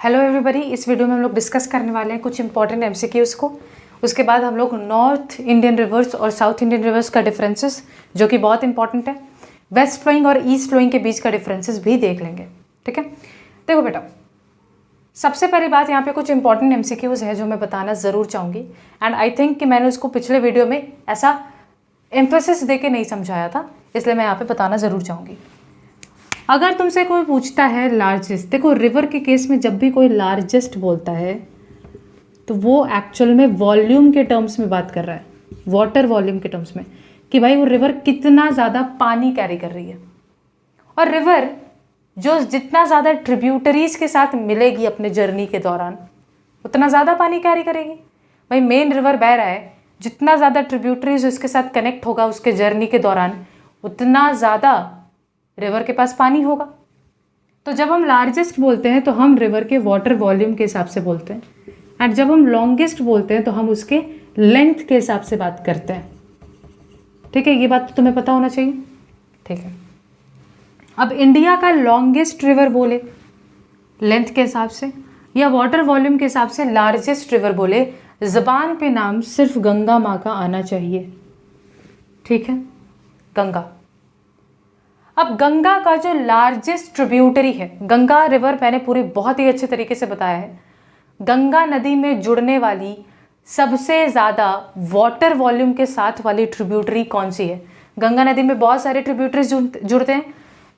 Hello everybody, इस video में हम लोग डिस्कस करने वाले हैं कुछ इंपॉर्टेंट एमसीक्यूज़ को। उसके बाद हम लोग नॉर्थ इंडियन रिवर्स और साउथ इंडियन रिवर्स का डिफरेंसेस जो कि बहुत इंपॉर्टेंट है, वेस्ट फ्लोइंग और ईस्ट फ्लोइंग के बीच का डिफरेंसेस भी देख लेंगे। ठीक है, देखो बेटा, सबसे पहली बात यहाँ पे कुछ इंपॉर्टेंट एमसीक्यूज़ है जो मैं बताना ज़रूर चाहूँगी। एंड आई थिंक कि मैंने उसको पिछले वीडियो में ऐसा एम्फेसिस दे के नहीं समझाया था, इसलिए मैं यहाँ पे बताना ज़रूर चाहूँगी। अगर तुमसे कोई पूछता है लार्जेस्ट, देखो रिवर के केस में जब भी कोई लार्जेस्ट बोलता है तो वो एक्चुअल में वॉल्यूम के टर्म्स में बात कर रहा है, वाटर वॉल्यूम के टर्म्स में, कि भाई वो रिवर कितना ज़्यादा पानी कैरी कर रही है। और रिवर जो जितना ज़्यादा ट्रिब्यूटरीज के साथ मिलेगी अपने जर्नी के दौरान उतना ज़्यादा पानी कैरी करेगी। भाई मेन रिवर बह रहा है, जितना ज़्यादा ट्रिब्यूटरीज उसके साथ कनेक्ट होगा उसके जर्नी के दौरान उतना ज़्यादा रिवर के पास पानी होगा। तो जब हम लार्जेस्ट बोलते हैं तो हम रिवर के वाटर वॉल्यूम के हिसाब से बोलते हैं, एंड जब हम लॉन्गेस्ट बोलते हैं तो हम उसके लेंथ के हिसाब से बात करते हैं। ठीक है, ये बात तो तुम्हें पता होना चाहिए। ठीक है, अब इंडिया का लॉन्गेस्ट रिवर बोले लेंथ के हिसाब से या वाटर वॉल्यूम के हिसाब से लार्जेस्ट रिवर बोले, ज़बान पे नाम सिर्फ गंगा माँ का आना चाहिए। ठीक है, गंगा। अब गंगा का जो लार्जेस्ट ट्रिब्यूटरी है, गंगा रिवर मैंने पूरी बहुत ही अच्छे तरीके से बताया है, गंगा नदी में जुड़ने वाली सबसे ज़्यादा वाटर वॉल्यूम के साथ वाली ट्रिब्यूटरी कौन सी है? गंगा नदी में बहुत सारे ट्रिब्यूटरीज जुड़ते हैं,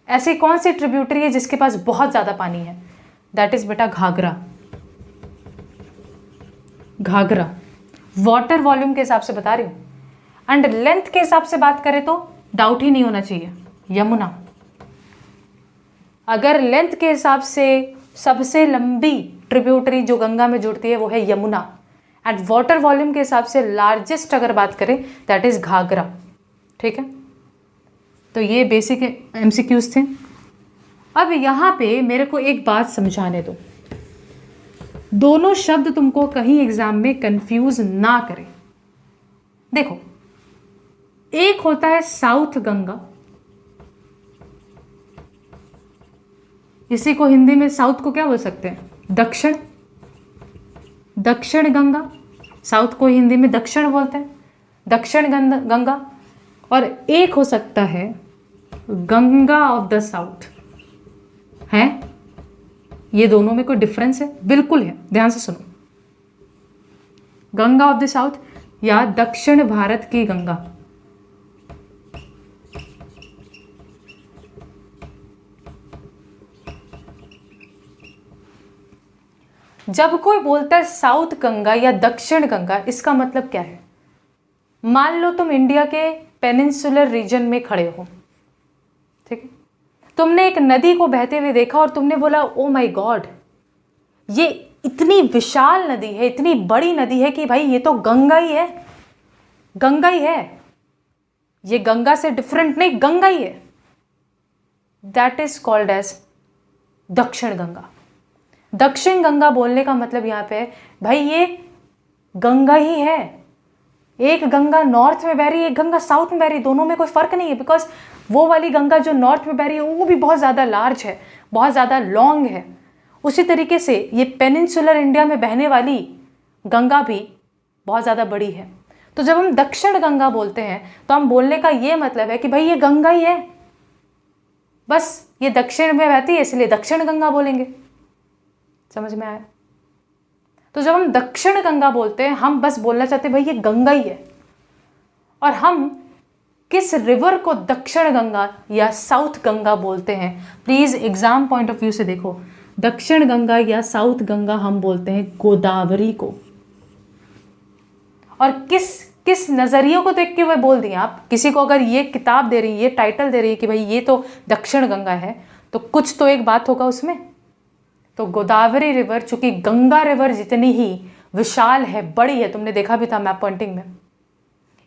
ऐसी कौन सी ट्रिब्यूटरी है जिसके पास बहुत ज़्यादा पानी है? दैट इज़ बेटा घाघरा। घाघरा वाटर वॉल्यूम के हिसाब से बता रही हूँ। एंड लेंथ के हिसाब से बात करें तो डाउट ही नहीं होना चाहिए, यमुना। अगर लेंथ के हिसाब से सबसे लंबी ट्रिब्यूटरी जो गंगा में जुड़ती है वो है यमुना, एंड वाटर वॉल्यूम के हिसाब से लार्जेस्ट अगर बात करें दैट इज घाघरा। ठीक है, तो ये बेसिक एमसीक्यूज थे। अब यहाँ पे मेरे को एक बात समझाने दो, दोनों शब्द तुमको कहीं एग्जाम में कंफ्यूज ना करें। देखो, एक होता है साउथ गंगा, इसी को हिंदी में साउथ को क्या बोल सकते हैं? दक्षिण। दक्षिण गंगा, साउथ को हिंदी में दक्षिण बोलते हैं, दक्षिण गंगा। और एक हो सकता है गंगा ऑफ द साउथ। है, ये दोनों में कोई डिफरेंस है? बिल्कुल है, ध्यान से सुनो। गंगा ऑफ द साउथ या दक्षिण भारत की गंगा। जब कोई बोलता है साउथ गंगा या दक्षिण गंगा, इसका मतलब क्या है? मान लो तुम इंडिया के पेनिनसुलर रीजन में खड़े हो, ठीक है, तुमने एक नदी को बहते हुए देखा और तुमने बोला ओ माय गॉड, ये इतनी विशाल नदी है, इतनी बड़ी नदी है कि भाई ये तो गंगा ही है, गंगा ही है, ये गंगा से डिफरेंट नहीं, गंगा ही है। दैट इज कॉल्ड एज दक्षिण गंगा। दक्षिण गंगा बोलने का मतलब यहाँ पे भाई ये गंगा ही है। एक गंगा नॉर्थ में बह रही है, एक गंगा साउथ में बह रही है, दोनों में कोई फर्क नहीं है, बिकॉज वो वाली गंगा जो नॉर्थ में बह रही है वो भी बहुत ज़्यादा लार्ज है, बहुत ज़्यादा लॉन्ग है। उसी तरीके से ये पेनिनसुलर इंडिया में बहने वाली गंगा भी बहुत ज़्यादा बड़ी है। तो जब हम दक्षिण गंगा बोलते हैं तो हम बोलने का ये मतलब है कि भाई ये गंगा ही है, बस ये दक्षिण में बहती है इसलिए दक्षिण गंगा बोलेंगे। समझ में आया? तो जब हम दक्षिण गंगा बोलते हैं हम बस बोलना चाहते हैं भाई ये गंगा ही है। और हम किस रिवर को दक्षिण गंगा या साउथ गंगा बोलते हैं? Please exam point of view से देखो, दक्षिण गंगा या साउथ गंगा हम बोलते हैं गोदावरी को। और किस नजरियों को देख के वह बोल दिए आप? किसी को अगर ये किताब दे रही है, ये टाइटल दे रही है कि भाई ये तो दक्षिण गंगा है, तो कुछ तो एक बात होगा उसमें। तो गोदावरी रिवर चूंकि गंगा रिवर जितनी ही विशाल है, बड़ी है, तुमने देखा भी था मैप पॉइंटिंग में,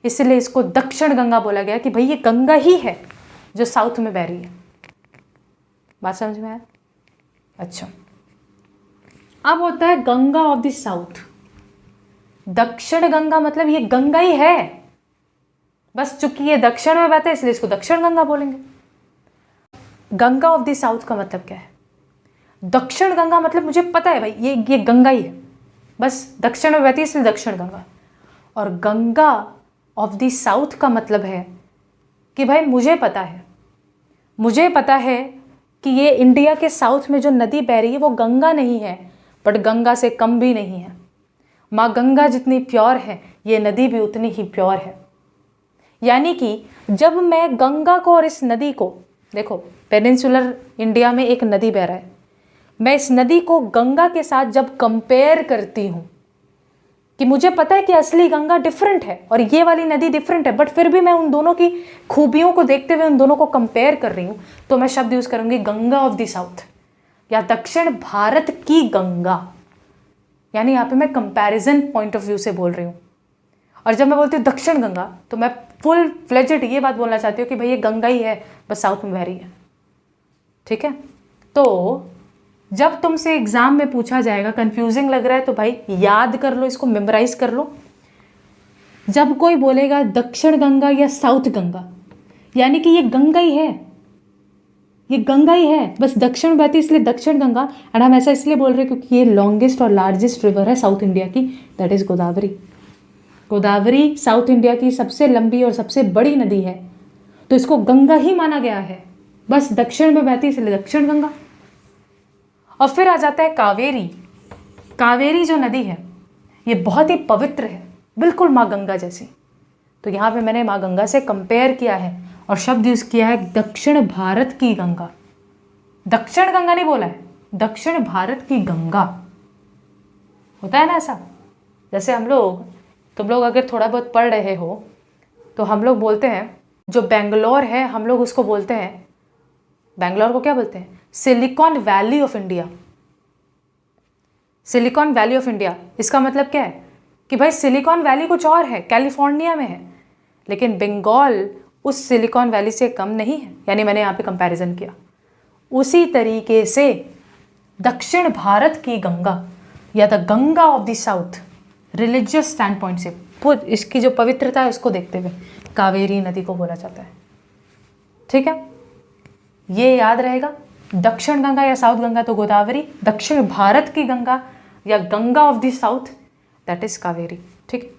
इसलिए इसको दक्षिण गंगा बोला गया कि भाई ये गंगा ही है जो साउथ में बह रही है। बात समझ में आया? अच्छा, अब होता है गंगा ऑफ द साउथ। दक्षिण गंगा मतलब ये गंगा ही है, बस चूंकि ये दक्षिण में बहता है इसलिए इसको दक्षिण गंगा बोलेंगे। गंगा ऑफ द साउथ का मतलब क्या है? दक्षिण गंगा मतलब मुझे पता है भाई ये गंगा ही है, बस दक्षिण में बहती है इसलिए दक्षिण गंगा। और गंगा ऑफ द साउथ का मतलब है कि भाई मुझे पता है कि ये इंडिया के साउथ में जो नदी बह रही है वो गंगा नहीं है, बट गंगा से कम भी नहीं है। माँ गंगा जितनी प्योर है ये नदी भी उतनी ही प्योर है। यानी कि जब मैं गंगा को और इस नदी को, देखो पेनिनसुलर इंडिया में एक नदी बह रहा है, मैं इस नदी को गंगा के साथ जब कंपेयर करती हूँ कि मुझे पता है कि असली गंगा डिफरेंट है और ये वाली नदी डिफरेंट है, बट फिर भी मैं उन दोनों की खूबियों को देखते हुए उन दोनों को कंपेयर कर रही हूँ, तो मैं शब्द यूज़ करूँगी गंगा ऑफ द साउथ या दक्षिण भारत की गंगा। यानी यहाँ पे मैं कंपैरिजन पॉइंट ऑफ व्यू से बोल रही हूँ। और जब मैं बोलती हूँ दक्षिण गंगा तो मैं फुल फ्लेजेड ये बात बोलना चाहती हूँ कि भाई ये गंगा ही है, बस साउथ में बह रही है। ठीक है, तो जब तुमसे एग्जाम में पूछा जाएगा, कंफ्यूजिंग लग रहा है तो भाई याद कर लो, इसको मेमोराइज कर लो। जब कोई बोलेगा दक्षिण गंगा या साउथ गंगा, यानी कि ये गंगा ही है, ये गंगा ही है, बस दक्षिण बहती इसलिए दक्षिण गंगा। एंड हम ऐसा इसलिए बोल रहे हैं क्योंकि ये लॉन्गेस्ट और लार्जेस्ट रिवर है साउथ इंडिया की, that is Godavari. Godavari south India की सबसे लंबी और सबसे बड़ी नदी है, तो इसको गंगा ही माना गया है, बस दक्षिण में बहती इसलिए दक्षिण गंगा। और फिर आ जाता है कावेरी। कावेरी जो नदी है ये बहुत ही पवित्र है, बिल्कुल माँ गंगा जैसी। तो यहाँ पे मैंने माँ गंगा से कंपेयर किया है और शब्द यूज़ किया है दक्षिण भारत की गंगा। दक्षिण गंगा नहीं बोला है, दक्षिण भारत की गंगा। होता है ना ऐसा, जैसे हम लोग, तुम लोग अगर थोड़ा बहुत पढ़ रहे हो तो हम लोग बोलते हैं जो बेंगलोर है हम लोग उसको बोलते हैं, बेंगलोर को क्या बोलते हैं, silicon valley of India. Silicon valley of India, इसका मतलब क्या है कि भाई सिलिकॉन वैली कुछ और है, कैलिफोर्निया में है, लेकिन बंगाल उस सिलिकॉन वैली से कम नहीं है। यानी मैंने यहाँ पे कंपैरिजन किया। उसी तरीके से दक्षिण भारत की गंगा या the Ganga of the south, religious stand point से, इसकी जो पवित्रता है उसको देखते हुए कावेरी नदी को बोला जाता है। ठीक है, ये याद रहेगा। दक्षिण गंगा या साउथ गंगा तो गोदावरी, दक्षिण भारत की गंगा या Ganga of the south that is Kaveri. ठीक,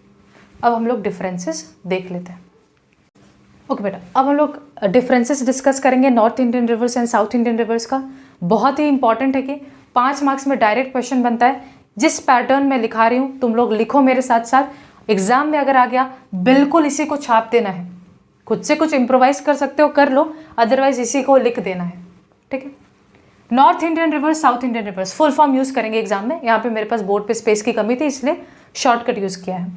अब हम लोग डिफरेंसेस देख लेते हैं। ओके बेटा, अब हम लोग डिफरेंसेस डिस्कस करेंगे north Indian reverse and south Indian rivers का। बहुत ही इंपॉर्टेंट है कि 5 मार्क्स में डायरेक्ट क्वेश्चन बनता है। जिस पैटर्न में लिखा रही हूँ तुम लोग लिखो मेरे साथ साथ, एग्जाम में अगर आ गया बिल्कुल इसी को छाप देना है। खुद से कुछ इम्प्रोवाइज कर सकते हो कर लो, अदरवाइज इसी को लिख देना है। ठीक है, north Indian reverse, south Indian reverse, full form use करेंगे एग्जाम में। यहाँ पे मेरे पास बोर्ड पे स्पेस की कमी थी इसलिए शॉर्टकट यूज किया है।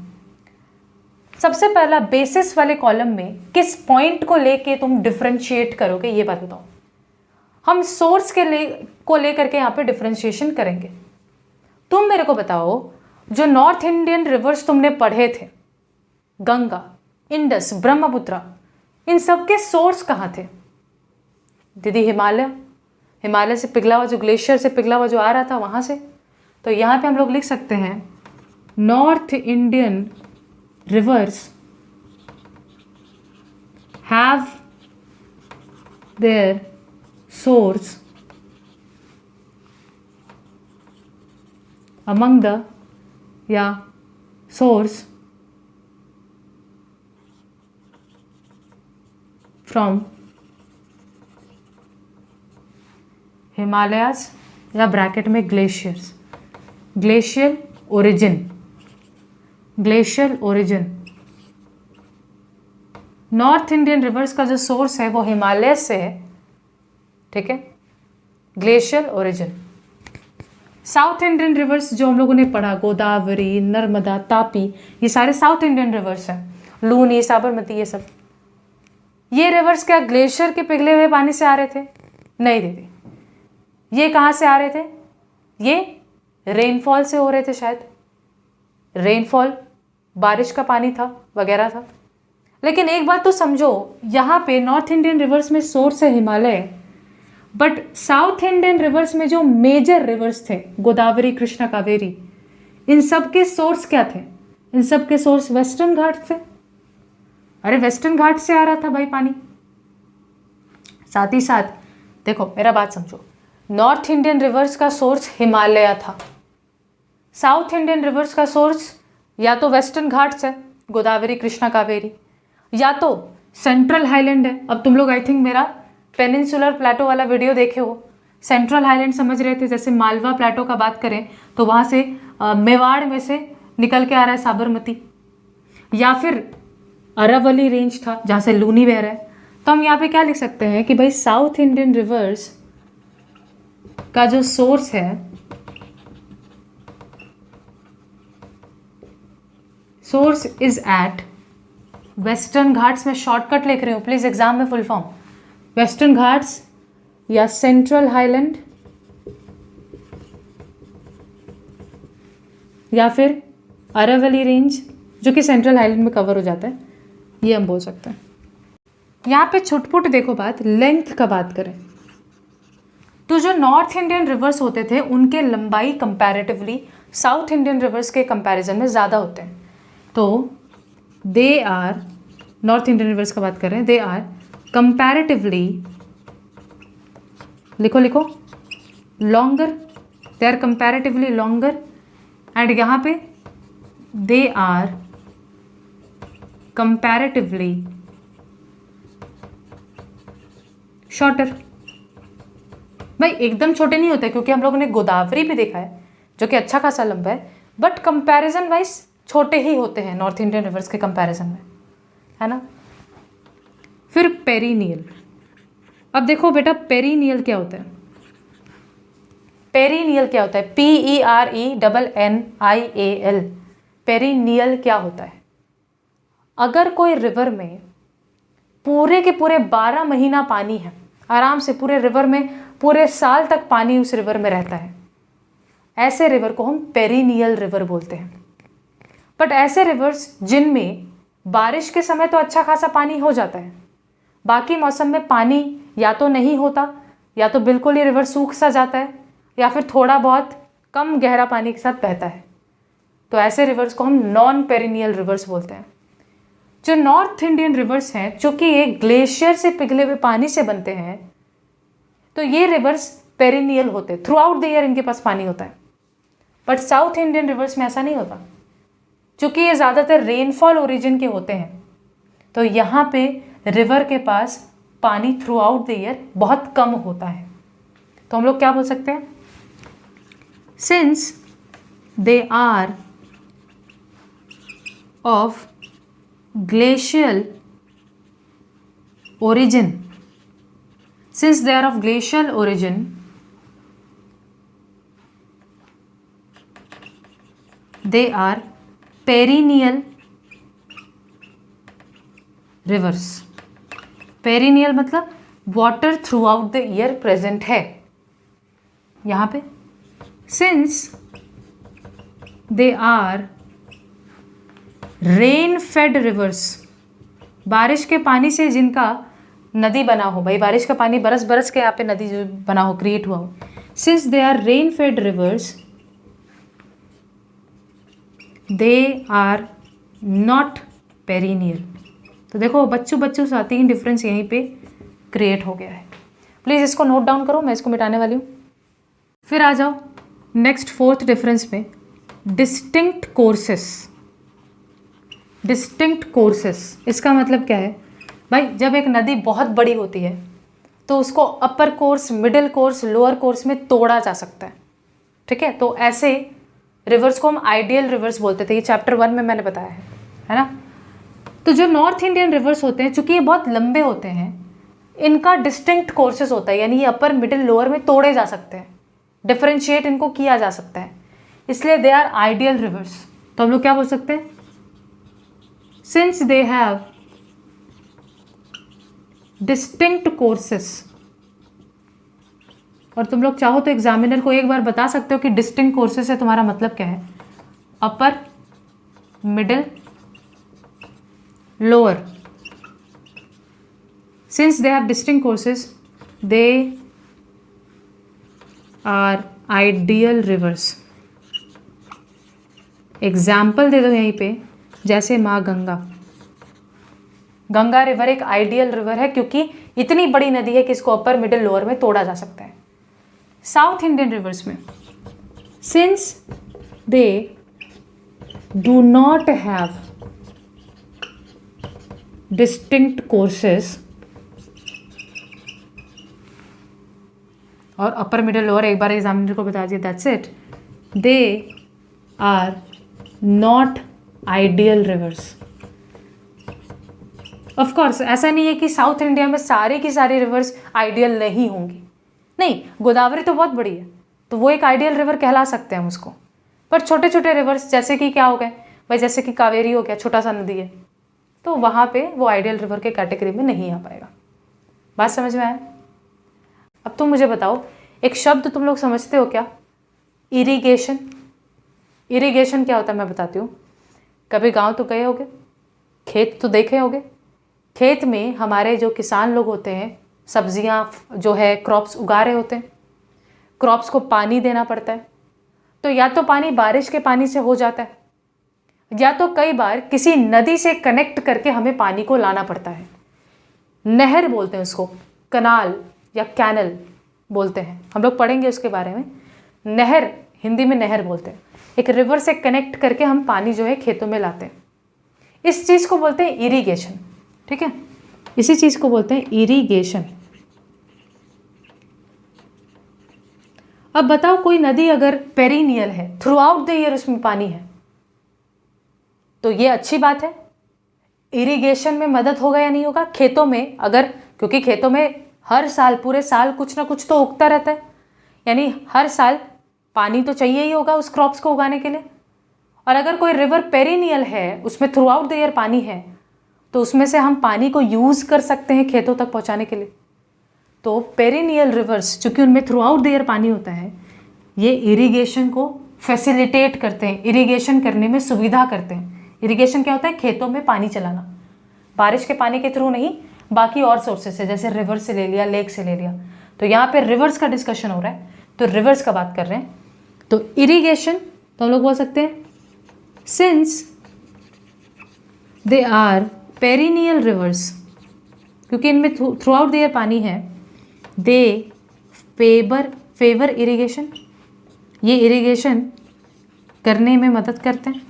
सबसे पहला बेसिस वाले कॉलम में किस पॉइंट को लेके तुम डिफरेंशिएट करोगे ये बात बताओ। हम सोर्स को लेकर के यहाँ पे डिफरेंशिएशन करेंगे। तुम मेरे को बताओ, जो नॉर्थ इंडियन रिवर्स तुमने पढ़े थे, गंगा, इंडस, ब्रह्मपुत्र, इन सब के सोर्स कहाँ थे? दीदी हिमालय से पिघला हुआ, जो ग्लेशियर से पिघला हुआ जो आ रहा था वहाँ से। तो यहाँ पे हम लोग लिख सकते हैं north Indian reverse have their source among the source from Himalayas या ब्रैकेट में glaciers, glacial origin, glacial origin. North Indian rivers का जो सोर्स है वो हिमालय से है। ठीक है, glacial origin. South Indian reverse जो हम लोगों ने पढ़ा, गोदावरी, नर्मदा, तापी, ये सारे साउथ इंडियन रिवर्स हैं। लूनी, साबरमती, ये सब, ये रिवर्स क्या ग्लेशियर के पिघले हुए पानी से आ रहे थे? नहीं दीदी। ये कहाँ से आ रहे थे? ये रेनफॉल से हो रहे थे शायद। रेनफॉल, बारिश का पानी था वगैरह था। लेकिन एक बात तो समझो, यहाँ पे नॉर्थ इंडियन रिवर्स में सोर्स है Himalaya, but south Indian reverse में जो मेजर रिवर्स थे, गोदावरी, कृष्णा, कावेरी, इन सब के सोर्स क्या थे? इन सब के सोर्स वेस्टर्न घाट थे। अरे वेस्टर्न घाट से आ रहा था भाई पानी। साथ ही साथ देखो, मेरा बात समझो, नॉर्थ इंडियन रिवर्स का सोर्स हिमालय था, साउथ इंडियन रिवर्स का सोर्स या तो वेस्टर्न घाट्स है, गोदावरी कृष्णा कावेरी, या तो सेंट्रल हाईलैंड है। अब तुम लोग आई थिंक मेरा पेनिनसुलर प्लेटो वाला वीडियो देखे हो, सेंट्रल हाईलैंड समझ रहे थे, जैसे मालवा प्लेटो का बात करें तो वहाँ से मेवाड़ में से निकल के आ रहा है साबरमती, या फिर अरावली रेंज था जहाँ से लूनी बह रहा है। तो हम यहाँ पे क्या लिख सकते हैं कि भाई साउथ इंडियन रिवर्स का जो सोर्स है, source is at Western Ghats. में शॉर्टकट लिख रही हूँ प्लीज, एग्जाम में फुल फॉर्म, वेस्टर्न घाट्स या सेंट्रल हाईलैंड या फिर अरावली रेंज जो कि सेंट्रल हाईलैंड में कवर हो जाता है, ये हम बोल सकते हैं। यहाँ पे छुटपुट देखो बात, लेंथ का बात करें तो जो नॉर्थ इंडियन रिवर्स होते थे उनके लंबाई कंपैरेटिवली साउथ इंडियन रिवर्स के कंपैरिजन में ज़्यादा होते हैं। तो they are, North Indian rivers का बात करें, दे आर कंपैरेटिवली, लिखो लिखो, longer, they are comparatively longer, and यहाँ पे दे आर कंपैरेटिवली शॉर्टर। भाई एकदम छोटे नहीं होते क्योंकि हम लोगों ने गोदावरी भी देखा है जो कि अच्छा खासा लंबा है, बट कंपैरिजन वाइज छोटे ही होते हैं नॉर्थ इंडियन रिवर्स के कंपैरिजन में, है ना। फिर पेरिनियल। अब देखो बेटा पेरिनियल क्या होता है, पेरिनियल क्या होता है, PERENNIAL, पेरिनियल क्या होता है। अगर कोई रिवर में पूरे के पूरे 12 महीना पानी है, आराम से पूरे रिवर में पूरे साल तक पानी उस रिवर में रहता है, ऐसे रिवर को हम पेरिनियल रिवर बोलते हैं। बट ऐसे रिवर्स जिनमें बारिश के समय तो अच्छा खासा पानी हो जाता है, बाकी मौसम में पानी या तो नहीं होता या तो बिल्कुल ही रिवर सूख सा जाता है या फिर थोड़ा बहुत कम गहरा पानी के साथ बहता है, तो ऐसे रिवर्स को हम नॉन पेरिनियल रिवर्स बोलते हैं। जो नॉर्थ इंडियन रिवर्स हैं, चूँकि ये ग्लेशियर से पिघले हुए पानी से बनते हैं, तो ये रिवर्स पेरिनियल होते हैं, थ्रू आउट द ईयर इनके पास पानी होता है। बट साउथ इंडियन रिवर्स में ऐसा नहीं होता, चूँकि ये ज़्यादातर रेनफॉल ओरिजिन के होते हैं, तो यहाँ पे रिवर के पास पानी थ्रू आउट द ईयर बहुत कम होता है। तो हम लोग क्या बोल सकते हैं, since they are of glacial origin, since they are of glacial origin, they are perennial rivers। Perennial मतलब water throughout the year present है यहाँ पे। Since they are rain fed rivers, बारिश के पानी से जिनका नदी बना हो, भाई बारिश का पानी बरस बरस के यहाँ पे नदी जो बना हो, क्रिएट हुआ हो, since they are rain fed rivers they are not perennial. तो देखो बच्चों सा 3 डिफरेंस यहीं पे क्रिएट हो गया है। प्लीज़ इसको नोट डाउन करो, मैं इसको मिटाने वाली हूँ। फिर आ जाओ नेक्स्ट 4th डिफरेंस में, डिस्टिंक्ट कोर्सेस। डिस्टिंक्ट कोर्सेस इसका मतलब क्या है भाई, जब एक नदी बहुत बड़ी होती है तो उसको upper course, middle course, lower course में तोड़ा जा सकता है, ठीक है। तो ऐसे रिवर्स को हम आइडियल रिवर्स बोलते थे, ये चैप्टर 1 में मैंने बताया है ना। तो जो नॉर्थ इंडियन रिवर्स होते हैं, चूँकि ये बहुत लंबे होते हैं, इनका डिस्टिंक्ट कोर्सेस होता है, यानी ये अपर मिडिल लोअर में तोड़े जा सकते हैं, डिफरेंशिएट इनको किया जा सकता है, इसलिए दे आर आइडियल रिवर्स। तो हम लोग क्या बोल सकते हैं, since they have distinct courses. और तुम लोग चाहो तो एग्जामिनर को एक बार बता सकते हो कि डिस्टिंक्ट कोर्सेस से तुम्हारा मतलब क्या है, upper, middle, lower. Since they have distinct courses they are ideal rivers. Example दे दो यहीं पे, जैसे माँ गंगा। गंगा रिवर एक आइडियल रिवर है क्योंकि इतनी बड़ी नदी है कि इसको अपर, मिडिल, लोअर में तोड़ा जा सकता है। साउथ इंडियन रिवर्स में since they do not have distinct courses, और अपर मिडिल लोअर एक बार एग्जामिनर को बता दिया, that's it, they are not ideal rivers. Of course ऐसा नहीं है कि साउथ इंडिया में सारे की सारी रिवर्स आइडियल नहीं होंगी, नहीं, गोदावरी तो बहुत बड़ी है तो वो एक आइडियल रिवर कहला सकते हैं हम उसको, पर छोटे छोटे रिवर्स जैसे कि क्या हो गए भाई, जैसे कि कावेरी हो गया, छोटा सा नदी है, तो वहाँ पे वो आइडियल रिवर के कैटेगरी में नहीं आ पाएगा। बात समझ में आया? अब तुम मुझे बताओ, एक शब्द तुम लोग समझते हो क्या? इरिगेशन। इरिगेशन क्या होता है मैं बताती हूँ। कभी गांव तो गए होगे, खेत तो देखे होगे, खेत में हमारे जो किसान लोग होते हैं सब्जियां जो है क्रॉप्स उगा रहे होते हैं, क्रॉप्स को पानी देना पड़ता है, तो या तो पानी बारिश के पानी से हो जाता है, या तो कई बार किसी नदी से कनेक्ट करके हमें पानी को लाना पड़ता है। नहर बोलते हैं उसको, कनाल या कैनल बोलते हैं, हम लोग पढ़ेंगे उसके बारे में। नहर हिंदी में नहर बोलते हैं, एक रिवर से कनेक्ट करके हम पानी जो है खेतों में लाते हैं, इस चीज़ को बोलते हैं इरिगेशन। ठीक है, इसी चीज़ को बोलते हैं इरिगेशन। अब बताओ, कोई नदी अगर पेरिनियल है, थ्रू आउट द ईयर उसमें पानी है, तो ये अच्छी बात है। इरिगेशन में मदद होगा या नहीं होगा खेतों में? अगर, क्योंकि खेतों में हर साल पूरे साल कुछ ना कुछ तो उगता रहता है, यानी हर साल पानी तो चाहिए ही होगा उस क्रॉप्स को उगाने के लिए। और अगर कोई रिवर पेरिनियल है, उसमें थ्रू आउट द ईयर पानी है, तो उसमें से हम पानी को यूज़ कर सकते हैं खेतों तक पहुंचाने के लिए। तो पेरिनियल रिवर्स चूँकि उनमें थ्रू आउट द ईयर पानी होता है, ये इरिगेशन को फैसिलिटेट करते हैं, इरिगेशन करने में सुविधा करते हैं। इरिगेशन क्या होता है? खेतों में पानी चलाना, बारिश के पानी के थ्रू नहीं, बाकी और सोर्सेस से, जैसे रिवर से ले लिया, लेक से ले लिया। तो यहाँ पे रिवर्स का डिस्कशन हो रहा है, तो रिवर्स का बात कर रहे हैं। तो इरिगेशन तो हम लोग बोल सकते हैं since they are perennial rivers, क्योंकि इनमें थ्रू आउट द ईयर पानी है, दे फेवर इरिगेशन, ये इरिगेशन करने में मदद करते हैं।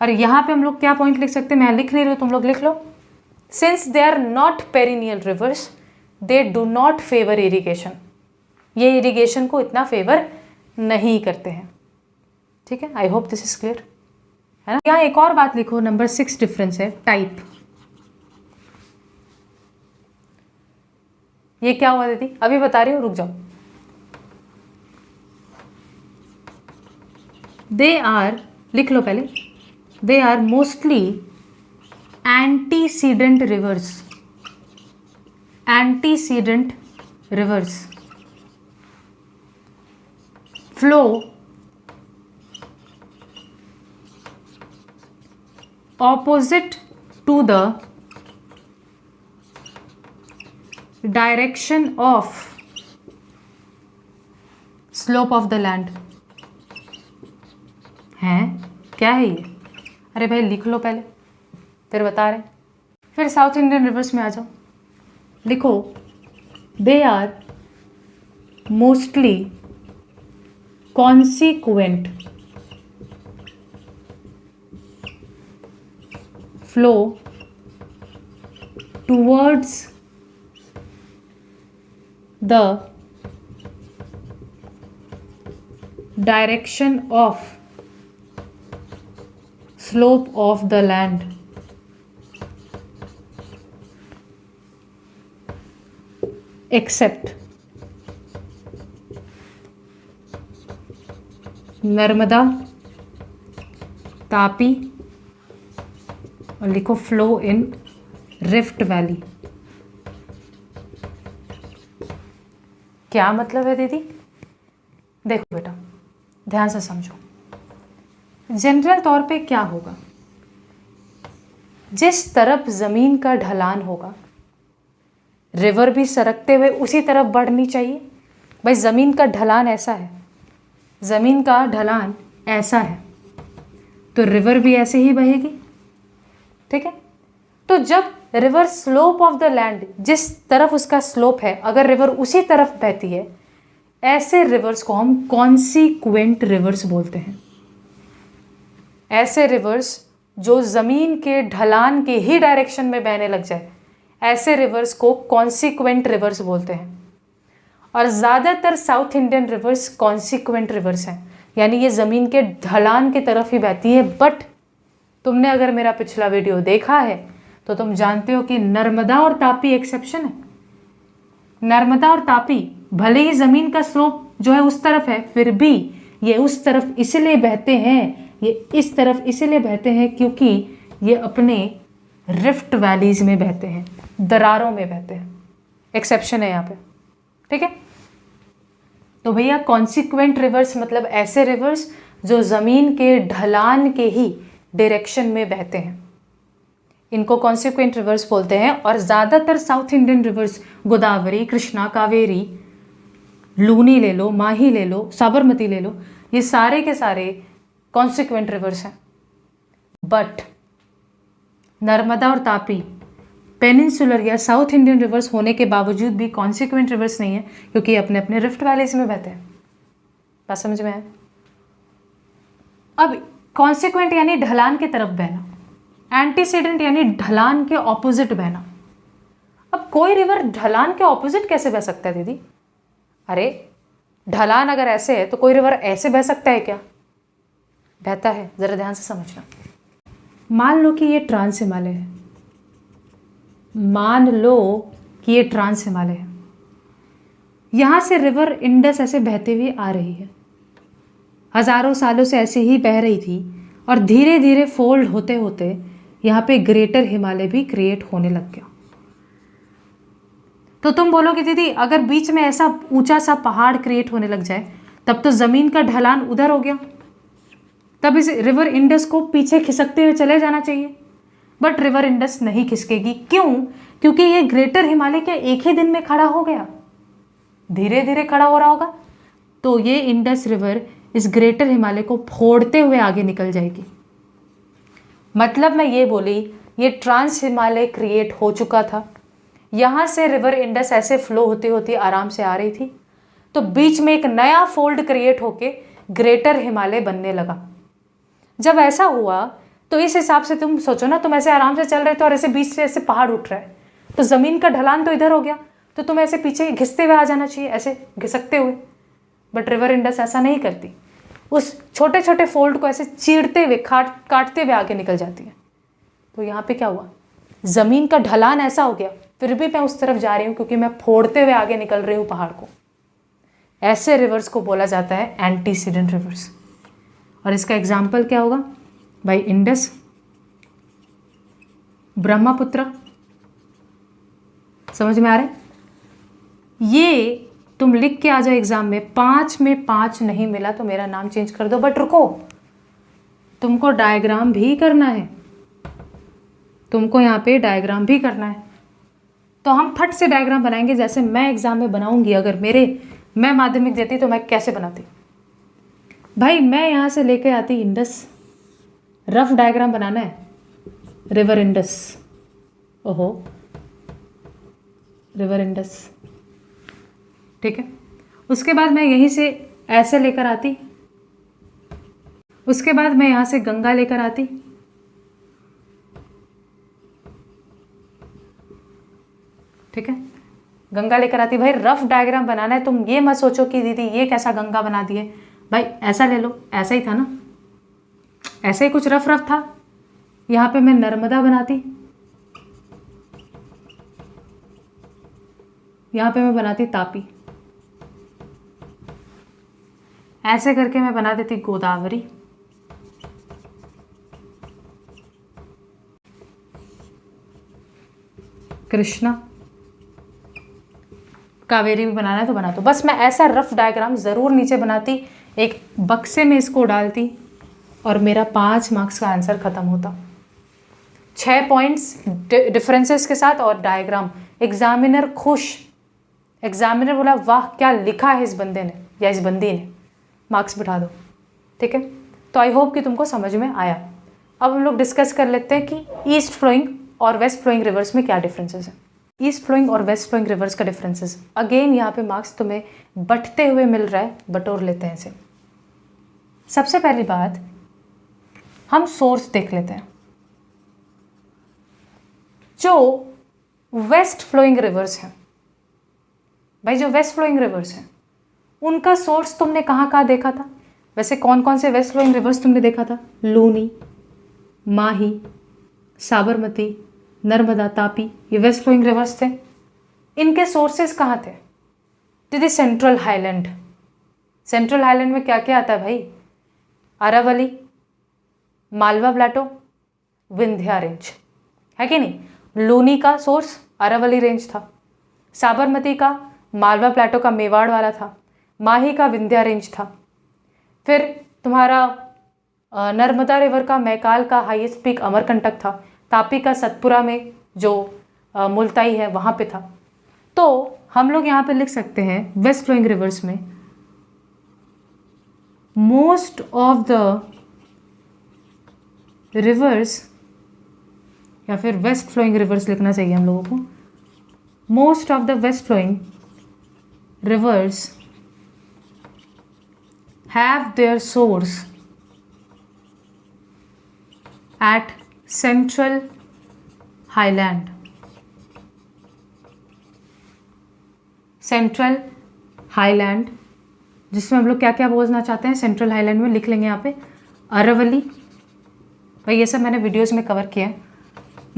और यहाँ पे हम लोग क्या पॉइंट लिख सकते हैं, मैं लिख नहीं रही हूँ, तुम लोग लिख लो। Since they are not perennial rivers, they do not favour irrigation, ये इरिगेशन को इतना फेवर नहीं करते हैं। ठीक है, I hope this is clear, है ना। यहाँ एक और बात लिखो, नंबर 6 डिफरेंस है टाइप। ये क्या हुआ दीदी? अभी बता रही हूँ, रुक जाओ। दे आर, लिख लो पहले, they are mostly antecedent rivers, antecedent rivers flow opposite to the direction of slope of the land। हैं क्या है ये? अरे भाई लिख लो पहले, फिर बता रहे हैं। फिर साउथ इंडियन रिवर्स में आ जाओ, लिखो they are mostly consequent flow towards the direction of slope of the land except Narmada, Tapi, और लिखो फ्लो इन रिफ्ट वैली। क्या मतलब है दीदी? देखो बेटा, ध्यान से समझो। जनरल तौर पे क्या होगा, जिस तरफ ज़मीन का ढलान होगा, रिवर भी सरकते हुए उसी तरफ बढ़नी चाहिए। भाई ज़मीन का ढलान ऐसा है, ज़मीन का ढलान ऐसा है, तो रिवर भी ऐसे ही बहेगी। ठीक है, तो जब river slope of the land, जिस तरफ उसका स्लोप है, अगर रिवर उसी तरफ बहती है, ऐसे रिवर्स को हम कॉन्सिक्वेंट रिवर्स बोलते हैं। ऐसे रिवर्स जो ज़मीन के ढलान के ही डायरेक्शन में बहने लग जाए, ऐसे रिवर्स को कॉन्सिक्वेंट रिवर्स बोलते हैं। और ज़्यादातर South Indian reverse consequent reverse हैं, यानी ये ज़मीन के ढलान की तरफ ही बहती है। बट तुमने अगर मेरा पिछला वीडियो देखा है तो तुम जानते हो कि नर्मदा और तापी एक्सेप्शन है। नर्मदा और तापी भले ही ज़मीन का स्लोप जो है उस तरफ है, फिर भी ये उस तरफ इसलिए बहते हैं, ये इस तरफ इसलिए बहते हैं क्योंकि ये अपने रिफ्ट वैलीज में बहते हैं, दरारों में बहते हैं। एक्सेप्शन है यहाँ पे, ठीक है। तो भैया कॉन्सिक्वेंट रिवर्स मतलब ऐसे रिवर्स जो ज़मीन के ढलान के ही डायरेक्शन में बहते हैं, इनको कॉन्सिक्वेंट रिवर्स बोलते हैं। और ज़्यादातर South Indian rivers, Godavari, Krishna, Kaveri, Luni ले लो, माही ले लो, साबरमती ले लो, ये सारे के सारे कॉन्सिक्वेंट रिवर्स हैं। बट नर्मदा और तापी पेनिनसुलर या साउथ इंडियन रिवर्स होने के बावजूद भी कॉन्सिक्वेंट रिवर्स नहीं है, क्योंकि अपने अपने रिफ्ट वैलीज में बहते हैं। बात समझ में आए? अब कॉन्सिक्वेंट यानी ढलान की तरफ बहना, एंटीसीडेंट यानी ढलान के ऑपोजिट बहना। अब कोई रिवर ढलान के ऑपोजिट कैसे बह सकता है दीदी? अरे ढलान अगर ऐसे है तो कोई रिवर ऐसे बह सकता है क्या? बहता है, ज़रा ध्यान से समझना। मान लो कि ये ट्रांस हिमालय है, मान लो कि ये ट्रांस हिमालय है। यहाँ से रिवर इंडस ऐसे बहते हुए आ रही है, हज़ारों सालों से ऐसे ही बह रही थी, और धीरे धीरे फोल्ड होते होते यहाँ पे ग्रेटर हिमालय भी क्रिएट होने लग गया। तो तुम बोलोगे दीदी अगर बीच में ऐसा ऊंचा सा पहाड़ क्रिएट होने लग जाए तब तो ज़मीन का ढलान उधर हो गया, तब इस रिवर इंडस को पीछे खिसकते हुए चले जाना चाहिए। बट रिवर इंडस नहीं खिसकेगी। क्यों? क्योंकि ये ग्रेटर हिमालय क्या एक ही दिन में खड़ा हो गया, धीरे धीरे खड़ा हो रहा होगा। तो ये इंडस रिवर इस ग्रेटर हिमालय को फोड़ते हुए आगे निकल जाएगी। मतलब मैं ये बोली, ये ट्रांस हिमालय क्रिएट हो चुका था, यहाँ से रिवर इंडस ऐसे फ्लो होती होती आराम से आ रही थी, तो बीच में एक नया फोल्ड क्रिएट होके ग्रेटर हिमालय बनने लगा। जब ऐसा हुआ तो इस हिसाब से तुम सोचो ना, तुम ऐसे आराम से चल रहे थे और ऐसे बीच से ऐसे पहाड़ उठ रहा है, तो ज़मीन का ढलान तो इधर हो गया, तो तुम ऐसे पीछे घिसते हुए आ जाना चाहिए, ऐसे घिसकते हुए। बट रिवर इंडस ऐसा नहीं करती, उस छोटे छोटे फोल्ड को ऐसे चीरते हुए काटते हुए आगे निकल जाती है। तो यहाँ पे क्या हुआ, ज़मीन का ढलान ऐसा हो गया, फिर भी मैं उस तरफ जा रही हूँ क्योंकि मैं फोड़ते हुए आगे निकल रही हूँ पहाड़ को। ऐसे रिवर्स को बोला जाता है एंटीसीडेंट रिवर्स। और इसका एग्जाम्पल क्या होगा भाई? इंडस, ब्रह्मपुत्र। समझ में आ रहा है? ये तुम लिख के आ जाओ एग्जाम में, 5 में 5 नहीं मिला तो मेरा नाम चेंज कर दो। बट रुको, तुमको डायग्राम भी करना है, तुमको यहाँ पे डायग्राम भी करना है। तो हम फट से डायग्राम बनाएंगे जैसे मैं एग्जाम में बनाऊंगी। अगर मैं माध्यमिक देती तो मैं कैसे बनाती भाई? मैं यहाँ से लेके आती इंडस, रफ डायग्राम बनाना है, रिवर इंडस, ओहो रिवर इंडस, ठीक है। उसके बाद मैं यहीं से ऐसे लेकर आती, उसके बाद मैं यहाँ से गंगा लेकर आती, ठीक है, गंगा लेकर आती। भाई रफ डायग्राम बनाना है, तुम ये मत सोचो कि दीदी ये कैसा गंगा बना दिए। भाई ऐसा ले लो, ऐसा ही था ना, ऐसे ही कुछ रफ रफ था। यहाँ पे मैं नर्मदा बनाती, यहाँ पे मैं बनाती तापी, ऐसे करके मैं बना देती गोदावरी, कृष्णा, कावेरी भी बनाना है तो बना दो। बस मैं ऐसा रफ डायग्राम ज़रूर नीचे बनाती, एक बक्से में इसको डालती और मेरा 5 मार्क्स का आंसर ख़त्म होता। 6 पॉइंट्स डिफरेंसेस के साथ और डायग्राम। एग्जामिनर खुश, एग्जामिनर बोला वाह क्या लिखा है इस बंदे ने या इस बंदी ने, मार्क्स बिठा दो, ठीक है। तो आई होप कि तुमको समझ में आया। अब हम लोग डिस्कस कर लेते हैं कि ईस्ट फ्लोइंग और वेस्ट फ्लोइंग रिवर्स में क्या डिफरेंसेस हैं। ईस्ट फ्लोइंग और वेस्ट फ्लोइंग रिवर्स का डिफरेंसेस। अगेन यहाँ पे मार्क्स तुम्हें बटते हुए मिल रहा है, बटोर लेते हैं इसे। सबसे पहली बात, हम सोर्स देख लेते हैं। जो वेस्ट फ्लोइंग रिवर्स हैं भाई, जो वेस्ट फ्लोइंग रिवर्स हैं उनका सोर्स तुमने कहाँ कहाँ देखा था? वैसे कौन कौन से वेस्ट फ्लोइंग रिवर्स तुमने देखा था? लूनी, माही, साबरमती, नर्मदा, तापी, ये वेस्ट फ्लोइंग रिवर्स थे। इनके सोर्सेस कहाँ थे? दीदी सेंट्रल हाईलैंड। सेंट्रल हाईलैंड में क्या क्या आता है भाई? अरावली, मालवा प्लेटो, विंध्या रेंज, है कि नहीं? लूनी का सोर्स अरावली रेंज था, साबरमती का मालवा प्लेटो का मेवाड़ वाला था, माही का विंध्या रेंज था, फिर तुम्हारा नर्मदा रिवर का मैकाल का हाईएस्ट पीक अमरकंटक था, तापी का सतपुरा में जो मुल्ताई है वहाँ पे था। तो हम लोग यहाँ पे लिख सकते हैं वेस्ट फ्लोइंग रिवर्स में मोस्ट ऑफ द रिवर्स, या फिर वेस्ट फ्लोइंग रिवर्स लिखना चाहिए हम लोगों को। Most of the west flowing rivers have their source at central highland. Central Highland, जिसमें हम लोग क्या क्या बोलना चाहते हैं सेंट्रल हाईलैंड में, लिख लेंगे यहाँ पे अरावली, भाई ये सब मैंने वीडियोस में कवर किया है,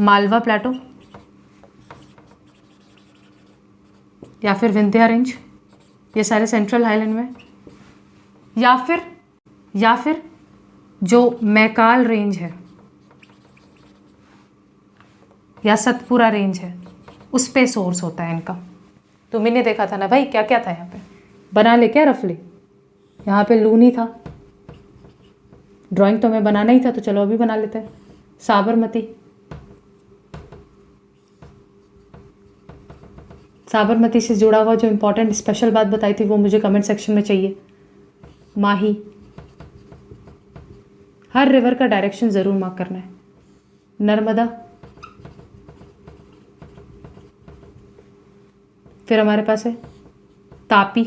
मालवा प्लेटो या फिर विंध्या रेंज, ये सारे सेंट्रल हाईलैंड में, या फिर जो मैकाल रेंज है या सतपुरा रेंज है उस पे सोर्स होता है इनका। तुमने देखा था ना भाई क्या क्या था यहाँ पे, बना ले क्या रफली। यहाँ पे लूनी था, ड्राइंग तो हमें बनाना ही था तो चलो अभी बना लेते हैं। साबरमती से जुड़ा हुआ जो इम्पोर्टेंट स्पेशल बात बताई थी वो मुझे कमेंट सेक्शन में चाहिए। माही, हर रिवर का डायरेक्शन ज़रूर मार्क करना है। नर्मदा, फिर हमारे पास है तापी,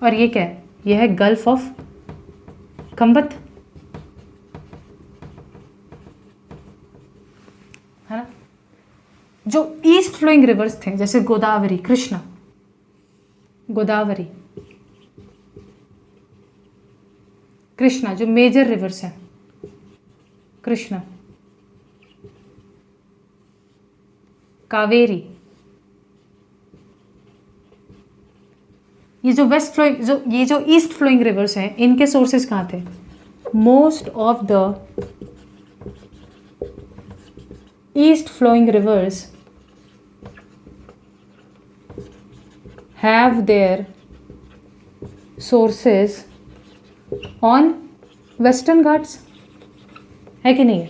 और ये क्या है? ये है गल्फ ऑफ खंबत, है ना। जो ईस्ट फ्लोइंग रिवर्स थे जैसे गोदावरी, कृष्णा, गोदावरी, कृष्णा, जो मेजर रिवर्स हैं, कृष्णा, कावेरी, ये जो वेस्ट फ्लोइंग, ये जो ईस्ट फ्लोइंग रिवर्स हैं इनके सोर्सेस कहाँ थे? Most of the east flowing rivers have their sources on western Ghats, है कि नहीं है?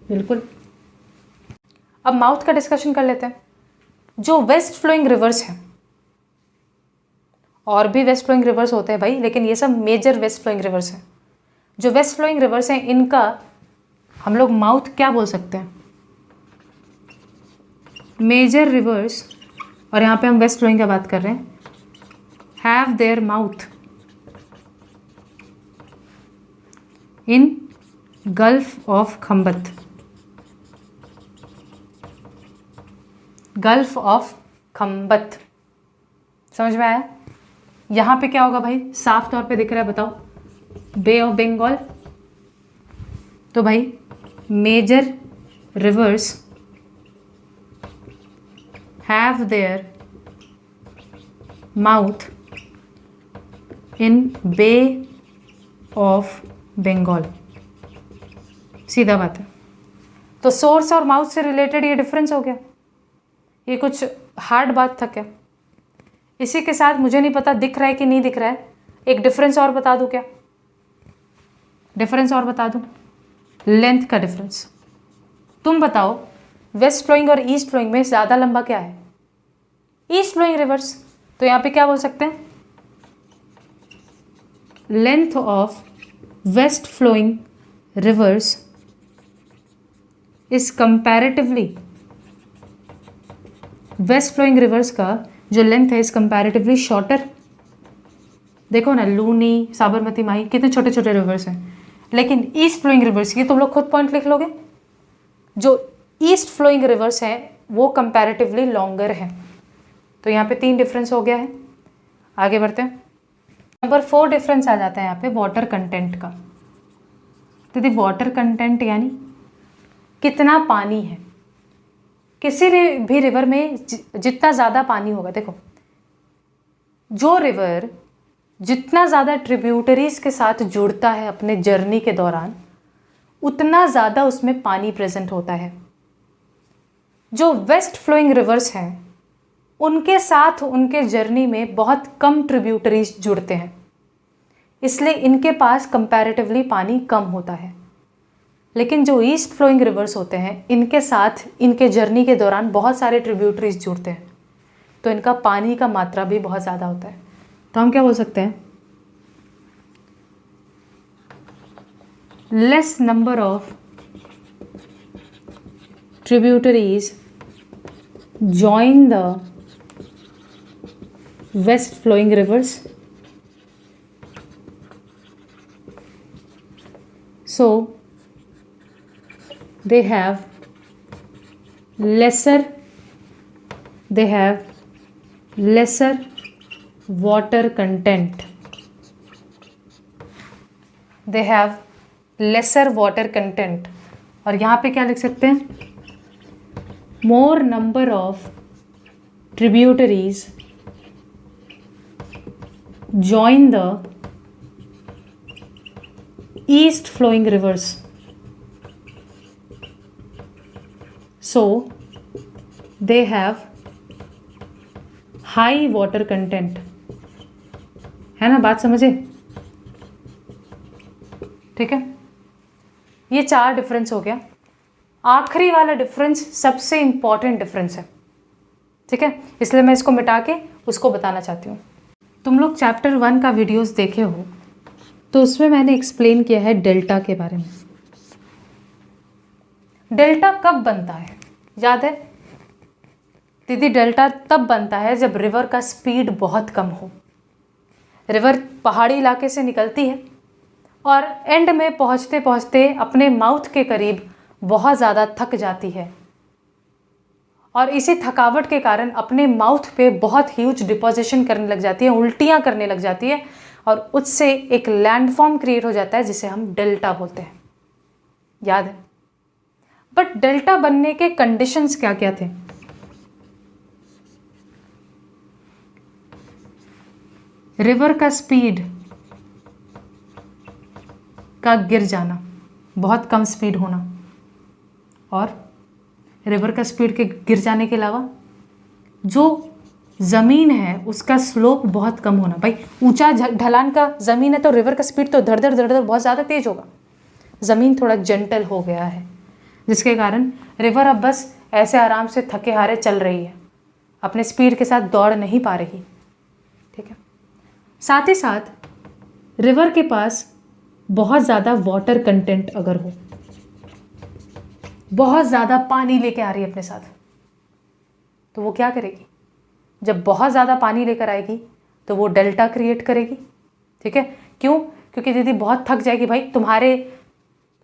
बिल्कुल। अब माउथ का डिस्कशन कर लेते हैं। जो वेस्ट फ्लोइंग रिवर्स हैं, और भी वेस्ट फ्लोइंग रिवर्स होते हैं भाई, लेकिन ये सब मेजर वेस्ट फ्लोइंग रिवर्स हैं। जो वेस्ट फ्लोइंग रिवर्स हैं इनका हम लोग माउथ क्या बोल सकते हैं? मेजर रिवर्स, और यहाँ पे हम वेस्ट फ्लोइंग की बात कर रहे हैं, have their mouth in gulf of Khambhat, gulf of Khambhat. समझ में आया? यहाँ पे क्या होगा भाई? साफ तौर पे दिख रहा है, बताओ। Bay of Bengal. तो भाई major rivers have their mouth in Bay of Bengal। सीधा बात है। तो सोर्स और माउथ से रिलेटेड ये डिफरेंस हो गया। ये कुछ हार्ड बात था क्या? इसी के साथ मुझे नहीं पता दिख रहा है कि नहीं दिख रहा है, एक डिफरेंस और बता दूं क्या? डिफरेंस और बता दूं, लेंथ का डिफरेंस। तुम बताओ वेस्ट फ्लोइंग और ईस्ट फ्लोइंग में ज़्यादा लंबा क्या है? East flowing rivers. तो यहाँ पे क्या बोल सकते हैं? Length of west flowing rivers is comparatively, west flowing rivers का जो लेंथ है इज कंपैरेटिवली शॉर्टर। देखो ना, लूनी, साबरमती, माही कितने छोटे छोटे रिवर्स हैं, लेकिन ईस्ट फ्लोइंग रिवर्स की तुम लोग खुद पॉइंट लिख लोगे, जो ईस्ट फ्लोइंग रिवर्स है वो कंपैरेटिवली लॉन्गर है। तो यहाँ पे 3 डिफरेंस हो गया है। आगे बढ़ते हैं। नंबर 4 डिफरेंस आ जाता है यहाँ पे वाटर कंटेंट का। तो दी वाटर कंटेंट यानी कितना पानी है किसी भी रिवर में। जितना ज़्यादा पानी होगा, देखो जो रिवर जितना ज़्यादा ट्रिब्यूटरीज के साथ जुड़ता है अपने जर्नी के दौरान, उतना ज़्यादा उसमें पानी प्रेजेंट होता है। जो वेस्ट फ्लोइंग रिवर्स हैं उनके साथ उनके जर्नी में बहुत कम ट्रिब्यूटरीज जुड़ते हैं, इसलिए इनके पास कंपैरेटिवली पानी कम होता है। लेकिन जो ईस्ट फ्लोइंग रिवर्स होते हैं इनके साथ इनके जर्नी के दौरान बहुत सारे ट्रिब्यूटरीज जुड़ते हैं, तो इनका पानी का मात्रा भी बहुत ज़्यादा होता है। तो हम क्या बोल सकते हैं, less number of tributaries join the west flowing rivers, so they have lesser water content, they have lesser water content। और यहाँ पे क्या लिख सकते हैं, more number of tributaries join the east flowing rivers, so they have high water content। है ना, बात समझे? ठीक है, ये 4 डिफरेंस हो गया। आखिरी वाला डिफरेंस सबसे इंपॉर्टेंट डिफरेंस है, ठीक है, इसलिए मैं इसको मिटा के उसको बताना चाहती हूँ। तुम लोग चैप्टर 1 का वीडियोस देखे हो तो उसमें मैंने एक्सप्लेन किया है डेल्टा के बारे में। डेल्टा कब बनता है याद है दीदी? डेल्टा तब बनता है जब रिवर का स्पीड बहुत कम हो। रिवर पहाड़ी इलाके से निकलती है और एंड में पहुँचते पहुँचते अपने माउथ के करीब बहुत ज़्यादा थक जाती है, और इसी थकावट के कारण अपने माउथ पे बहुत ह्यूज डिपोजिशन करने लग जाती है, उल्टियाँ करने लग जाती है, और उससे एक लैंडफॉर्म क्रिएट हो जाता है जिसे हम डेल्टा बोलते हैं, याद है? बट डेल्टा बनने के कंडीशंस क्या क्या थे? रिवर का स्पीड का गिर जाना, बहुत कम स्पीड होना, और रिवर का स्पीड के गिर जाने के अलावा जो ज़मीन है उसका स्लोप बहुत कम होना। भाई ऊंचा ढलान का ज़मीन है तो रिवर का स्पीड तो धड़ धड़ धड़ धड़ बहुत ज़्यादा तेज होगा। ज़मीन थोड़ा जेंटल हो गया है जिसके कारण रिवर अब बस ऐसे आराम से थके हारे चल रही है, अपने स्पीड के साथ दौड़ नहीं पा रही, ठीक है। साथ ही साथ रिवर के पास बहुत ज़्यादा वाटर कंटेंट अगर हो, बहुत ज़्यादा पानी लेके आ रही है अपने साथ, तो वो क्या करेगी? जब बहुत ज़्यादा पानी लेकर आएगी तो वो डेल्टा क्रिएट करेगी, ठीक है। क्यों? क्योंकि दीदी बहुत थक जाएगी। भाई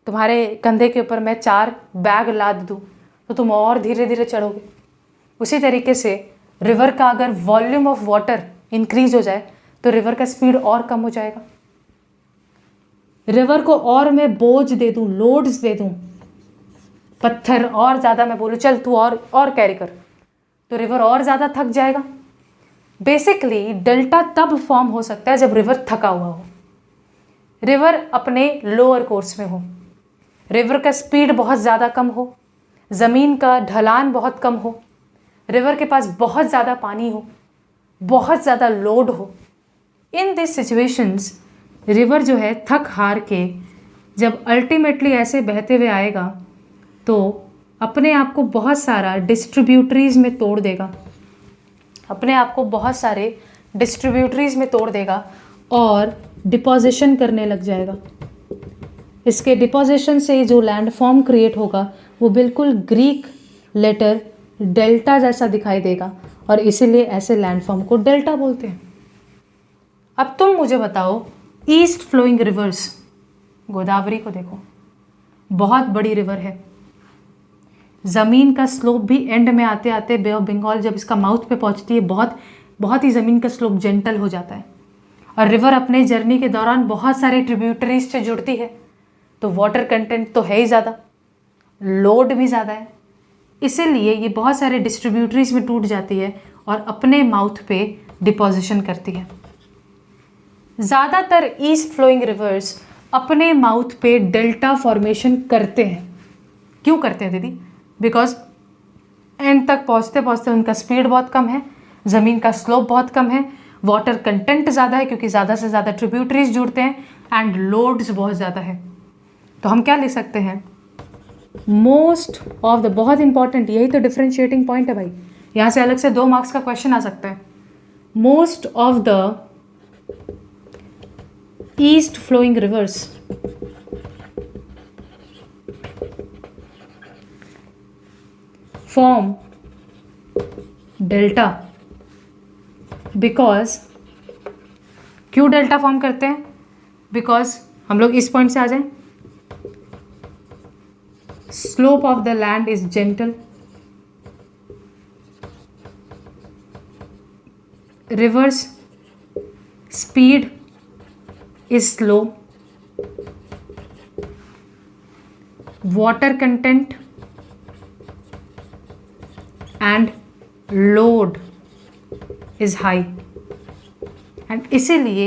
तुम्हारे कंधे के ऊपर मैं 4 बैग लाद दूँ तो तुम और धीरे धीरे चढ़ोगे। उसी तरीके से रिवर का अगर वॉल्यूम ऑफ वाटर इंक्रीज हो जाए तो रिवर का स्पीड और कम हो जाएगा। रिवर को और मैं बोझ दे दूँ, लोड्स दे दूँ, पत्थर और ज़्यादा मैं बोलूँ चल तू और कैरी कर, तो रिवर और ज़्यादा थक जाएगा। बेसिकली डेल्टा तब फॉर्म हो सकता है जब रिवर थका हुआ हो, रिवर अपने लोअर कोर्स में हो, रिवर का स्पीड बहुत ज़्यादा कम हो, ज़मीन का ढलान बहुत कम हो, रिवर के पास बहुत ज़्यादा पानी हो, बहुत ज़्यादा लोड हो। इन दिस सिचुएशंस रिवर जो है थक हार के जब अल्टीमेटली ऐसे बहते हुए आएगा तो अपने आप को बहुत सारा डिस्ट्रीब्यूटरीज में तोड़ देगा, अपने आप को बहुत सारे डिस्ट्रीब्यूटरीज में तोड़ देगा और डिपोजिशन करने लग जाएगा। इसके डिपोजिशन से जो लैंडफॉर्म क्रिएट होगा वो बिल्कुल ग्रीक लेटर डेल्टा जैसा दिखाई देगा और इसीलिए ऐसे लैंडफॉर्म को डेल्टा बोलते हैं। अब तुम मुझे बताओ, ईस्ट फ्लोइंग रिवर्स, गोदावरी को देखो, बहुत बड़ी रिवर है, ज़मीन का स्लोप भी एंड में आते आते बे ऑफ बंगाल जब इसका माउथ पे पहुंचती है बहुत ही ज़मीन का स्लोप जेंटल हो जाता है। और रिवर अपने जर्नी के दौरान बहुत सारे ट्रिब्यूटरीज से जुड़ती है, तो वाटर कंटेंट तो है ही ज़्यादा, लोड भी ज़्यादा है, इसीलिए ये बहुत सारे डिस्ट्रीब्यूटरीज में टूट जाती है और अपने माउथ पे डिपोजिशन करती है। ज़्यादातर ईस्ट फ्लोइंग रिवर्स अपने माउथ पे डेल्टा फॉर्मेशन करते हैं। क्यों करते हैं दीदी? बिकॉज एंड तक पहुँचते पहुँचते उनका स्पीड बहुत कम है, ज़मीन का स्लोप बहुत कम है, वाटर कंटेंट ज़्यादा है क्योंकि ज़्यादा से ज़्यादा ट्रिब्यूटरीज जुड़ते हैं, एंड लोड्स बहुत ज़्यादा है। तो हम क्या लिख सकते हैं? मोस्ट ऑफ द, बहुत इंपॉर्टेंट, यही तो डिफरेंशिएटिंग पॉइंट है भाई, यहाँ से अलग से 2 मार्क्स का क्वेश्चन आ सकता है। Most of the east flowing rivers form delta, because, क्यों डेल्टा फॉर्म करते हैं? बिकॉज हम लोग इस पॉइंट से आ जाएं, slope of the land is gentle, reverse speed is slow, water content and load is high, and इसीलिए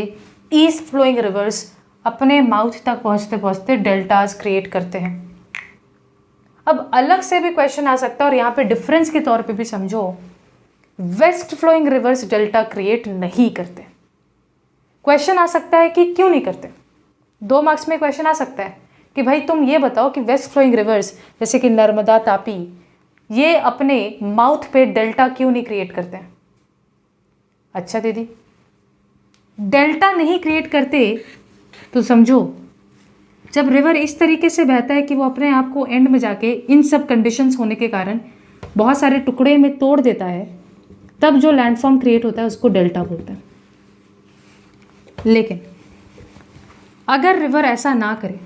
ईस्ट फ्लोइंग रिवर्स अपने माउथ तक पहुंचते पहुंचते डेल्टाज क्रिएट करते हैं। अब अलग से भी क्वेश्चन आ सकता है और यहाँ पे डिफरेंस के तौर पे भी समझो, west flowing rivers delta create नहीं करते। क्वेश्चन आ सकता है कि क्यों नहीं करते? 2 मार्क्स में क्वेश्चन आ सकता है कि भाई तुम ये बताओ कि वेस्ट फ्लोइंग रिवर्स जैसे कि नर्मदा, तापी, ये अपने माउथ पे डेल्टा क्यों नहीं क्रिएट करते हैं? अच्छा दीदी, डेल्टा नहीं क्रिएट करते तो समझो, जब रिवर इस तरीके से बहता है कि वो अपने आप को एंड में जाके इन सब कंडीशंस होने के कारण बहुत सारे टुकड़े में तोड़ देता है, तब जो लैंडफॉर्म क्रिएट होता है उसको डेल्टा बोलते हैं। लेकिन अगर रिवर ऐसा ना करे,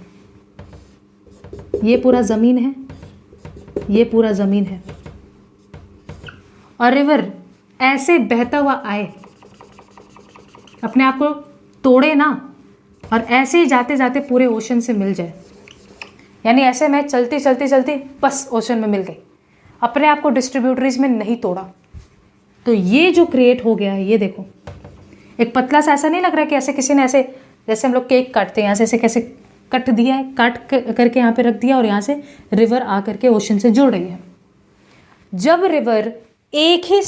ये पूरा ज़मीन है, ये पूरा ज़मीन है, और रिवर ऐसे बहता हुआ आए, अपने आप को तोड़े ना, और ऐसे ही जाते जाते पूरे ओशन से मिल जाए, यानी ऐसे मैं चलती चलती चलती बस ओशन में मिल गई, अपने आप को डिस्ट्रीब्यूटरीज में नहीं तोड़ा, तो ये जो क्रिएट हो गया है, ये देखो एक पतला सा, ऐसा नहीं लग रहा कि ऐसे किसी ने ऐसे, जैसे हम लोग केक काटते हैं यहाँ से ऐसे कैसे कट दिया है, काट करके यहाँ पे रख दिया और यहाँ से रिवर आ करके ओशन से जुड़ रही है। जब रिवर एक ही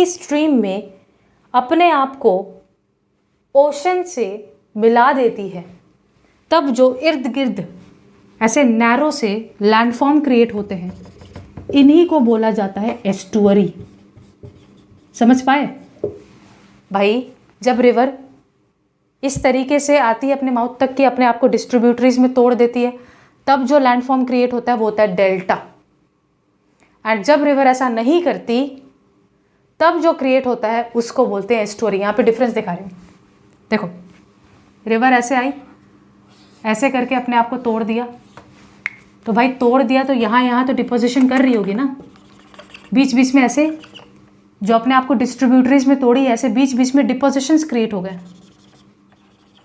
स्ट्रीम में अपने आप को ओशन से मिला देती है, तब जो इर्द गिर्द ऐसे नैरो से लैंडफॉर्म क्रिएट होते हैं, इन्हीं को बोला जाता है एस्टुअरी। समझ पाए भाई? जब रिवर इस तरीके से आती है अपने माउथ तक कि अपने आप को डिस्ट्रीब्यूटरीज में तोड़ देती है, तब जो लैंडफॉर्म क्रिएट होता है वो होता है डेल्टा। एंड जब रिवर ऐसा नहीं करती, तब जो क्रिएट होता है उसको बोलते हैं एस्टुअरी। यहाँ पे डिफरेंस दिखा रही हूँ, देखो, रिवर ऐसे आई, ऐसे करके अपने आप को तोड़ दिया, तो भाई तोड़ दिया तो यहाँ तो डिपोजिशन कर रही होगी ना, बीच बीच में ऐसे जो अपने आप को डिस्ट्रीब्यूटरीज में तोड़ी, ऐसे बीच बीच में डिपोजिशंस क्रिएट हो गए।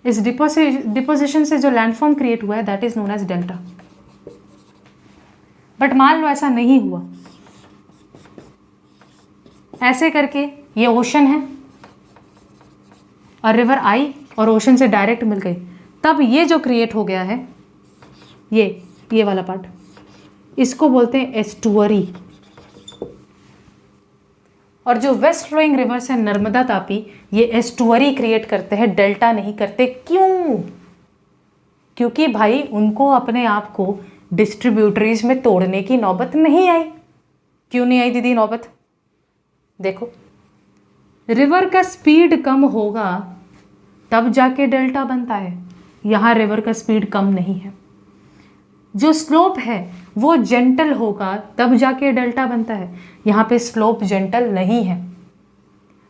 इस डिपोजिशन से जो लैंडफॉर्म क्रिएट हुआ है that is known as delta. But मान लो ऐसा नहीं हुआ, ऐसे करके ये ओशन है और रिवर आई और ओशन से डायरेक्ट मिल गई, तब ये जो क्रिएट हो गया है, ये वाला पार्ट, इसको बोलते हैं एस्टुअरी। और जो वेस्ट फ्लोइंग रिवर्स है नर्मदा, तापी, ये एस्टुअरी क्रिएट करते हैं, डेल्टा नहीं करते। क्यों? क्योंकि भाई उनको अपने आप को डिस्ट्रीब्यूटरीज में तोड़ने की नौबत नहीं आई। क्यों नहीं आई दीदी नौबत? देखो, रिवर का स्पीड कम होगा तब जाके डेल्टा बनता है, यहाँ रिवर का स्पीड कम नहीं है, जो स्लोप है वो जेंटल होगा तब जाके डेल्टा बनता है। यहाँ पे स्लोप जेंटल नहीं है।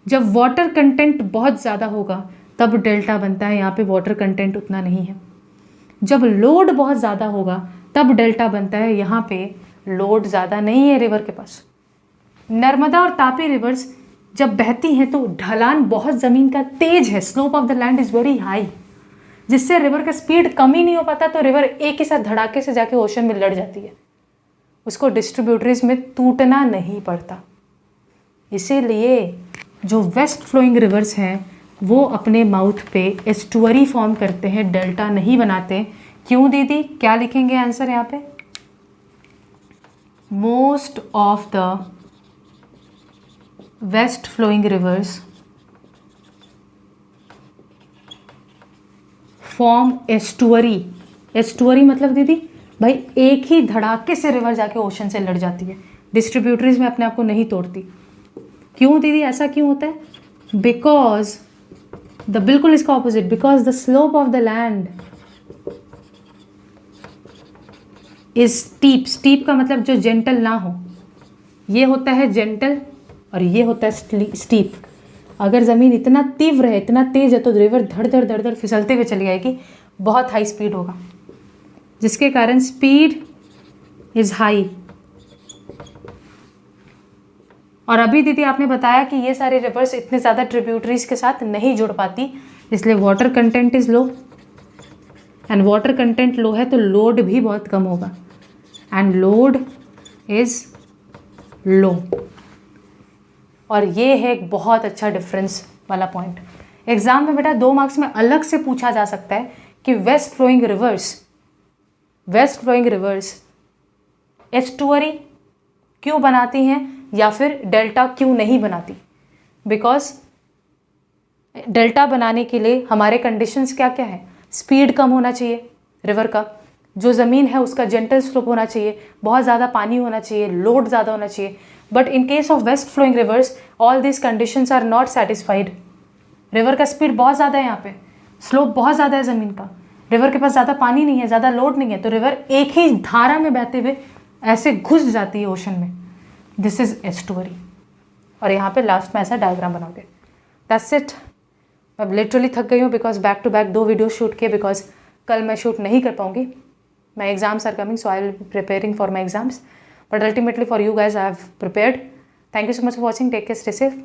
जब वाटर कंटेंट बहुत ज़्यादा होगा तब डेल्टा बनता है, यहाँ पे वाटर कंटेंट उतना नहीं है। जब लोड बहुत ज़्यादा होगा तब डेल्टा बनता है, यहाँ पे लोड ज़्यादा नहीं है रिवर के पास। नर्मदा और तापी रिवर्स जब बहती हैं तो ढलान बहुत ज़मीन का तेज है, slope of the land is very high, जिससे रिवर का स्पीड कम ही नहीं हो पाता, तो रिवर एक ही साथ धड़ाके से जाके ओशन में लड़ जाती है, उसको डिस्ट्रीब्यूटरीज में टूटना नहीं पड़ता। इसीलिए जो वेस्ट फ्लोइंग रिवर्स हैं वो अपने माउथ पे एस्टुअरी फॉर्म करते हैं, डेल्टा नहीं बनाते। क्यों दीदी, क्या लिखेंगे आंसर यहाँ पे? Most of the west flowing rivers form estuary. Estuary मतलब दीदी भाई एक ही धड़ाके से रिवर जाके ओशन से लड़ जाती है, डिस्ट्रीब्यूटरीज में अपने आप को नहीं तोड़ती। क्यों दीदी, ऐसा क्यों होता है? बिकॉज बिल्कुल इसका opposite, because the slope of the land is steep. Steep का मतलब जो जेंटल ना हो, ये होता है जेंटल और ये होता है स्टीप। अगर ज़मीन इतना तीव्र है, इतना तेज है, तो रिवर धड़ धड़ धड़ धड़ फिसलते हुए चली आएगी, बहुत हाई स्पीड होगा, जिसके कारण स्पीड इज हाई। और अभी दीदी आपने बताया कि ये सारे रिवर्स इतने ज़्यादा ट्रिब्यूटरीज के साथ नहीं जुड़ पाती, इसलिए water content is low, and water content low है तो लोड भी बहुत कम होगा, एंड लोड इज़ लो। और ये है एक बहुत अच्छा डिफरेंस वाला पॉइंट। एग्जाम में बेटा 2 मार्क्स में अलग से पूछा जा सकता है कि वेस्ट फ्लोइंग रिवर्स एस्टुअरी क्यों बनाती हैं या फिर डेल्टा क्यों नहीं बनाती। बिकॉज डेल्टा बनाने के लिए हमारे कंडीशंस क्या क्या है? स्पीड कम होना चाहिए रिवर का, जो ज़मीन है उसका जेंटल स्लोप होना चाहिए, बहुत ज़्यादा पानी होना चाहिए, लोड ज़्यादा होना चाहिए। But in case of west flowing rivers all this conditions are not satisfied. River का स्पीड बहुत ज़्यादा है, यहाँ पे स्लोप बहुत ज़्यादा है ज़मीन का, रिवर के पास ज़्यादा पानी नहीं है, ज़्यादा लोड नहीं है, तो रिवर एक ही धारा में बहते हुए ऐसे घुस जाती है ओशन में। This is estuary. और यहाँ पे लास्ट में ऐसा डायग्राम बनाओगे। That's it. मैं लिटरली थक गई हूँ because back to back 2 video shoot किए, बिकॉज कल मैं शूट नहीं कर पाऊँगी। My exams are coming, so I will be preparing for my exams. But ultimately for you guys, I have prepared. Thank you so much for watching. Take care, stay safe.